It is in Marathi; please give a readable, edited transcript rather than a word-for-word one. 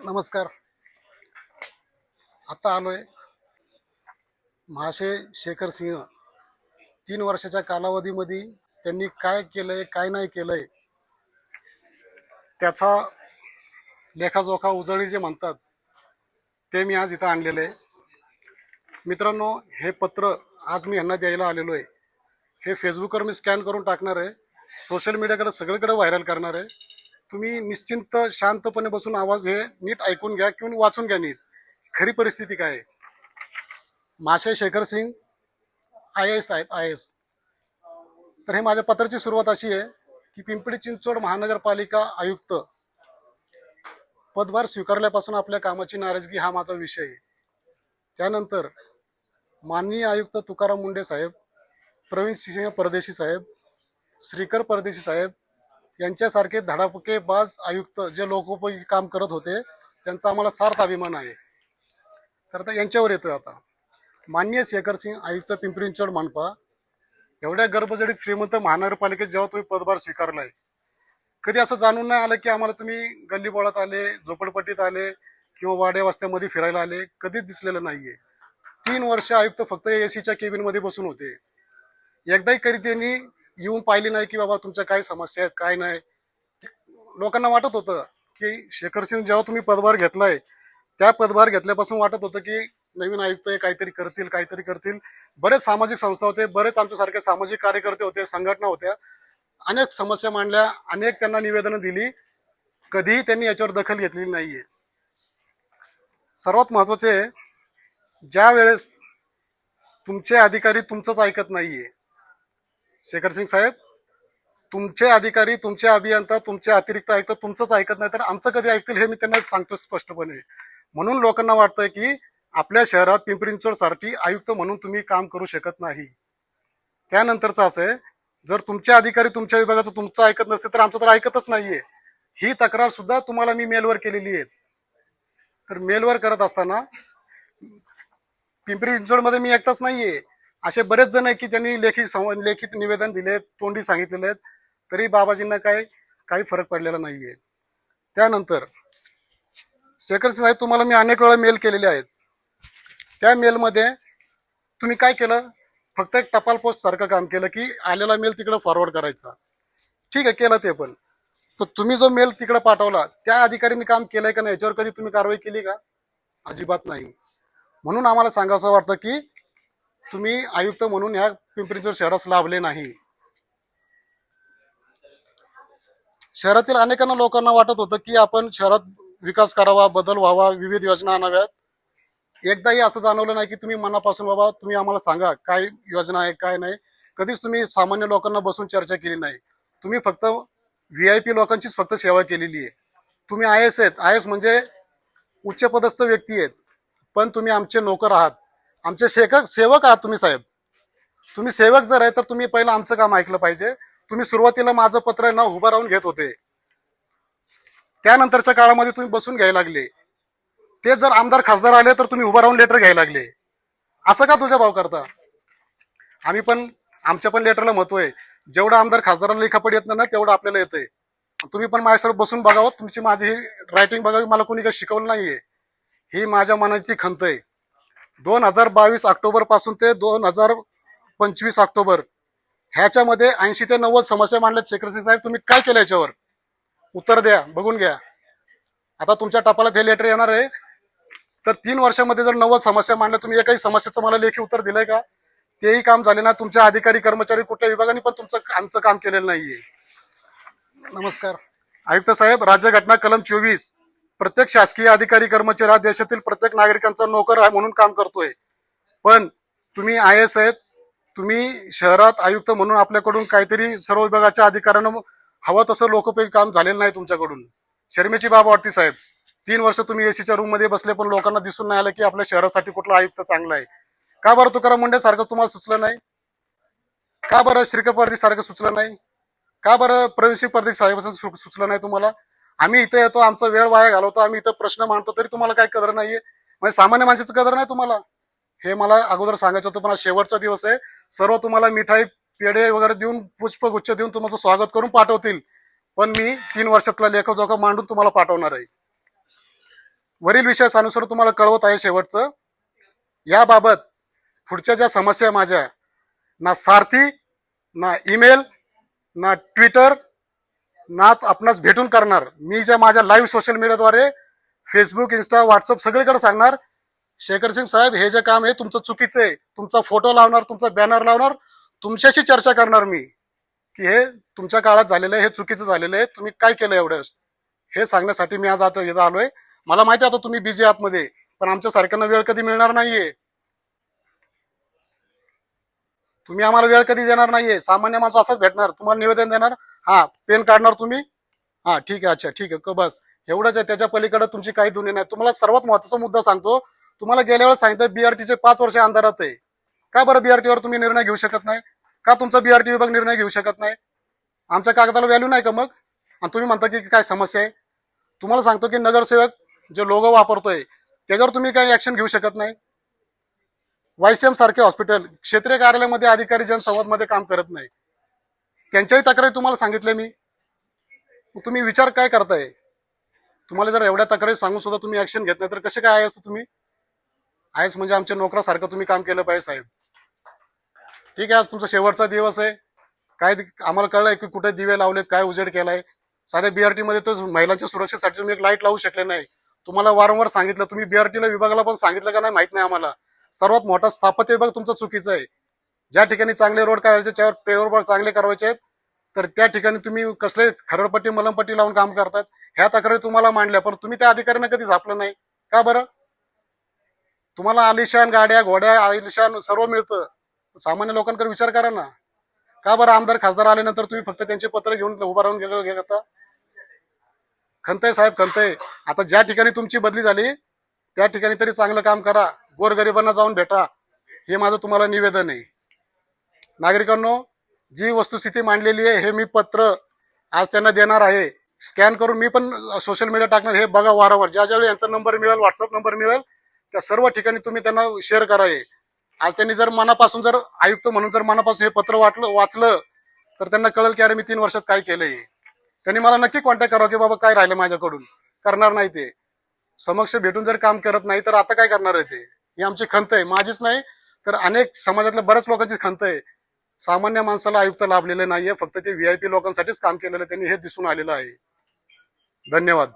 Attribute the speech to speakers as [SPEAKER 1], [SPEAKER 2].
[SPEAKER 1] नमस्कार. आता आलोय महाशय शेखर सिंह. 3 वर्षाच्या कालावधीमध्ये त्यांनी काय केलंय काय नाही केलंय त्याचा लेखाजोखा उजळणी जे म्हणतात ते मी आज इथं आणलेलं आहे. मित्रांनो, हे पत्र आज मी यांना द्यायला आलेलो आहे. हे फेसबुकवर मी स्कॅन करून टाकणार आहे, सोशल मीडियाकडे सगळीकडे व्हायरल करणार आहे. तुम्ही निश्चिंत शांतपणे बसून आवाज हे नीट ऐकून घ्या किंवा वाचून घ्या नीट. खरी परिस्थिती काय आहे. महाशय शेखर सिंग IAS आहेत, IAS. तर हे माझ्या पत्राची सुरुवात अशी आहे की पिंपरी चिंचवड महानगरपालिका आयुक्त पदभार स्वीकारल्यापासून आपल्या कामाची नाराजगी हा माझा विषय आहे. त्यानंतर माननीय आयुक्त तुकाराम मुंडे साहेब, प्रवीण सिंह परदेशी साहेब, श्रीकर परदेशी साहेब यांच्यासारखे धडाकेबाज आयुक्त जे लोकोपयोगी काम करत होते त्यांचा आम्हाला सार्थ अभिमान आहे. तर आता यांच्यावर येतोय. आता माननीय शेखर सिंग आयुक्त पिंपरी चिंचवड मनपा, एवढ्या गर्भजडीत श्रीमंत महानगरपालिकेत जेव्हा तुम्ही पदभार स्वीकारलाय, कधी असं जाणून नाही आलं की आम्हाला तुम्ही गल्लीबोळात आले, झोपडपट्टीत आले किंवा वाड्या वस्त्यामध्ये फिरायला आले. कधीच दिसलेलं नाहीये. 3 वर्ष आयुक्त फक्त एसीच्या केबिन मध्ये बसून होते. एकदाही कधी त्यांनी येऊन पाहिली नाही की बाबा तुमच्या काय समस्या आहेत काय नाही. लोकांना वाटत होतं की शेखर सिंग जेव्हा तुम्ही पदभार घेतलाय त्या पदभार घेतल्यापासून वाटत होतं की नवीन आयुक्त काहीतरी करतील. बरेच सामाजिक संस्था होते, बरेच आमच्यासारखे सामाजिक कार्यकर्ते होते, संघटना होत्या, अनेक समस्या मांडल्या, अनेक त्यांना निवेदनं दिली. कधीही त्यांनी याच्यावर दखल घेतलेली नाहीये. सर्वात महत्वाचे, ज्या वेळेस तुमचे अधिकारी तुमचंच ऐकत नाहीये, शेखर सिंग साहेब, तुमचे अधिकारी, तुमचे अभियंता, तुमचे अतिरिक्त आयुक्त तुमचंच ऐकत नाही तर आमचं कधी ऐकतील हे मी त्यांना सांगतो स्पष्टपणे. म्हणून लोकांना वाटतंय की आपल्या शहरात पिंपरी चिंचवड साठी आयुक्त म्हणून तुम्ही काम करू शकत नाही. त्यानंतरचं असं आहे, जर तुमचे अधिकारी तुमच्या विभागाचं तुमचं ऐकत नसते तर आमचं तर ऐकतच नाहीये. ही तक्रार सुद्धा तुम्हाला मी मेलवर केलेली आहे. तर मेलवर करत असताना पिंपरी चिंचवडमध्ये मी एकटाच नाहीये, असे बरेच जण आहे की त्यांनी लेखित निवेदन दिले, तोंडी सांगितलेले आहेत, तरी बाबाजींना काही फरक पडलेला नाहीये. त्यानंतर शेखर सिंग साहेब, तुम्हाला मी अनेक वेळा मेल केलेले आहेत. त्या मेलमध्ये तुम्ही काय केलं, फक्त एक टपाल पोस्ट सारखं काम केलं की आलेला मेल तिकडे फॉरवर्ड करायचा. ठीक आहे, केलं ते पण. तर तुम्ही जो मेल तिकडे पाठवला त्या अधिकाऱ्यांनी काम केलंय का नाही, याच्यावर कधी तुम्ही कारवाई केली का? अजिबात नाही. म्हणून आम्हाला सांगायचं वाटतं की तुम्ही आयुक्त म्हणून ह्या पिंपरी चिंचवड शहरास लाभले नाही. शहरातील अनेकांना लोकांना वाटत होतं की आपण शहरात विकास करावा, बदल व्हावा, विविध योजना आणाव्यात. एकदाही असं जाणवलं नाही की तुम्ही मनापासून बाबा तुम्ही आम्हाला सांगा काय योजना आहे काय नाही. कधीच तुम्ही सामान्य लोकांना बसून चर्चा केली नाही. तुम्ही फक्त VIP लोकांचीच फक्त सेवा केलेली आहे. तुम्ही IAS आहेत, IAS म्हणजे उच्च पदस्थ व्यक्ती आहेत, पण तुम्ही आमचे नोकर आहात, आमचे सेवक आहात तुम्ही साहेब. तुम्ही सेवक जर आहे तर तुम्ही पहिलं आमचं काम ऐकलं पाहिजे. तुम्ही सुरुवातीला माझं पत्र ना उभं राहून घेत होते, त्यानंतरच्या काळामध्ये तुम्ही बसून घ्यायला लागले. ते जर आमदार खासदार आले तर तुम्ही उभं राहून लेटर घ्यायला लागले. असं का तुझ्या भाव करता? आम्ही पण आमच्या पण लेटरला महत्व आहे. जेवढं आमदार खासदाराला लिखापड येत ना तेवढं आपल्याला येतंय. तुम्ही पण माझ्यासोबत बसून बघावं, तुमची माझी ही रायटिंग बघावी. मला कोणी काही शिकवलं नाहीये, ही माझ्या मनाची खंत आहे. 2022 ऑक्टोबर पासून ते 2025 ऑक्टोबर ह्याच्यामध्ये 80 ते 90 समस्या मांडल्यात. शेखर सिंग साहेब, तुम्ही काय केलं याच्यावर उत्तर द्या, बघून घ्या. आता तुमच्या टपालात हे लेटर येणार आहे. तर 3 वर्षामध्ये जर 90 समस्या मांडल्या, तुम्ही एकाही समस्येचं मला लेखी उत्तर दिलंय का? तेही काम झाले ना. तुमच्या अधिकारी कर्मचारी कुठल्या विभागाने पण आमचं काम केलेलं नाहीये. नमस्कार आयुक्त साहेब, राज्यघटना कलम 24, प्रत्येक शासकीय अधिकारी कर्मचारी हा देशातील प्रत्येक नागरिकांचा नोकर आहे म्हणून काम करतोय. पण तुम्ही IAS आहेत, तुम्ही शहरात आयुक्त म्हणून आपल्याकडून काहीतरी सर्व विभागाच्या अधिकाऱ्यांना हवं तसं लोकोपयोगी काम झालेलं नाही तुमच्याकडून. शर्मेची बाब वाटते साहेब. 3 वर्ष तुम्ही एसीच्या रूम मध्ये बसले पण लोकांना दिसून नाही आलं की आपल्या शहरासाठी कुठला आयुक्त चांगला आहे. का बरं तुकाराम मुंडे सारखं तुम्हाला सुचलं नाही? का बरं श्रीकर परदेशी सारखं सुचलं नाही? का बरं प्रवीण सिंह परदेशी साहेबांचं सुचलं नाही तुम्हाला? आम्ही इथे येतो, आमचा वेळ वाया घालवतो, आम्ही इथं प्रश्न मांडतो, तरी तुम्हाला काही कदर नाहीये. म्हणजे सामान्य माणसाचं कदर नाही तुम्हाला. हे मला अगोदर सांगायचं होतं, पण आज शेवटचा दिवस आहे. सर्व तुम्हाला मिठाई पेढे वगैरे देऊन, पुष्पगुच्छ देऊन तुमचं स्वागत करून पाठवतील, पण मी 3 वर्षातला लेखाजोखा मांडून तुम्हाला पाठवणार आहे. वरील विषयानुसार तुम्हाला कळवत आहे शेवटचं. याबाबत पुढच्या ज्या समस्या आहे माझ्या, ना सारथी, ना ईमेल, ना ट्विटर, ना आपणास भेटून करणार. मी ज्या माझ्या लाईव्ह सोशल मीडियाद्वारे फेसबुक, इंस्टा, व्हॉट्सअप सगळीकडे सांगणार, शेखर सिंग साहेब हे जे काम आहे तुमचं चुकीचं आहे. तुमचा फोटो लावणार, तुमचा बॅनर लावणार, तुमच्याशी चर्चा करणार मी की हे तुमच्या काळात झालेलं आहे, हे चुकीचं झालेलं आहे, तुम्ही काय केलं एवढं, हे सांगण्यासाठी मी आज आता इथं आलोय. मला माहिती आहे आता तुम्ही बिझी आहात मध्ये, पण आमच्या सारख्यांना वेळ कधी मिळणार नाहीये. तुम्ही आम्हाला वेळ कधी देणार नाहीये. सामान्य माणूस असाच भेटणार, तुम्हाला निवेदन देणार, हा पेन काढणार तुम्ही, हा ठीक आहे, अच्छा ठीक आहे, बस एवढंच आहे. त्याच्या पलीकडे तुमची काही दुनिया नाही. तुम्हाला सर्वात महत्वाचा मुद्दा सांगतो. तुम्हाला गेल्या वेळेस सांगितलं बीआरटीचे 5 वर्ष अंधारात आहे. का बरं बीआरटीवर तुम्ही निर्णय घेऊ शकत नाही? का तुमचा बीआरटी विभाग निर्णय घेऊ शकत नाही? आमच्या कागदाला व्हॅल्यू नाही का मग? आणि तुम्ही म्हणता की काय समस्या आहे? तुम्हाला सांगतो की नगरसेवक जे लोगो वापरतोय त्याच्यावर तुम्ही काही ऍक्शन घेऊ शकत नाही. वायसीएम सारखे हॉस्पिटल क्षेत्रीय कार्यालयामध्ये अधिकारी जनसंवाद मध्ये काम करत नाही, त्यांच्याही तक्रारी तुम्हाला सांगितल्या मी. तुम्ही विचार काय करताय? तुम्हाला जर एवढ्या तक्रारी सांगून सुद्धा तुम्ही ऍक्शन घेत नाही तर कसे काय आहे? असं तुम्ही आहेस म्हणजे आमच्या नोकरासारखं तुम्ही काम केलं पाहिजे साहेब. ठीक आहे, आज तुमचा शेवटचा दिवस आहे. काय आम्हाला कळलंय की कुठे दिवे लावलेत, काय उजेड केलाय. साध्या बीआरटी मध्ये तर महिलांच्या सुरक्षेसाठी तुम्ही एक लाईट लावू शकले नाही. तुम्हाला वारंवार सांगितलं, तुम्ही बीआरटीला विभागाला पण सांगितलं का नाही माहित नाही आम्हाला. सर्वात मोठा स्थापत्य विभाग तुमचा चुकीचा आहे. ज्या ठिकाणी चांगले रोड करायचे, त्यावर पेवर चांगले करायचे आहेत, तर त्या ठिकाणी तुम्ही कसले खरडपट्टी मलमपट्टी लावून काम करतात. ह्या तक्रारी तुम्हाला मांडल्या, पण तुम्ही त्या अधिकाऱ्यांना कधी झापलं नाही का बरं? तुम्हाला आलिशान गाड्या, घोड्या, आलिशान सर्व मिळतं. सामान्य लोकांकडे विचार करा ना. का बरं आमदार खासदार आल्यानंतर तुम्ही फक्त त्यांचे पत्र घेऊन उभा राहून घेता? खंतय साहेब, खंतय. आता ज्या ठिकाणी तुमची बदली झाली त्या ठिकाणी तरी चांगलं काम करा, गोरगरिबांना जाऊन भेटा, हे माझं तुम्हाला निवेदन आहे. नागरिकांनो, जी वस्तुस्थिती मांडलेली आहे हे मी पत्र आज त्यांना देणार आहे. स्कॅन करून मी पण सोशल मीडिया टाकणार. हे बघा वारंवार, ज्या ज्यावेळी यांचा नंबर मिळेल, व्हॉट्सअप नंबर मिळेल, त्या सर्व ठिकाणी तुम्ही त्यांना शेअर करावे. आज त्यांनी जर मनापासून, जर आयुक्त म्हणून जर मनापासून हे पत्र वाचलं तर त्यांना कळेल की अरे मी 3 वर्षात काय केलंय. त्यांनी मला नक्की कॉन्टॅक्ट करावं की बाबा काय राहिलं माझ्याकडून. करणार नाही ते. समक्ष भेटून जर काम करत नाही तर आता काय करणार आहे ते? ही आमची खंत आहे, माझीच नाही तर अनेक समाजातल्या बऱ्याच लोकांची खंत आहे. सामान्य माणसाला आयुक्त लाभलेले नाहीये, फक्त ते व्हीआयपी लोकांसाठीच काम केलेलं त्यांनी हे दिसून आलेलं आहे. धन्यवाद.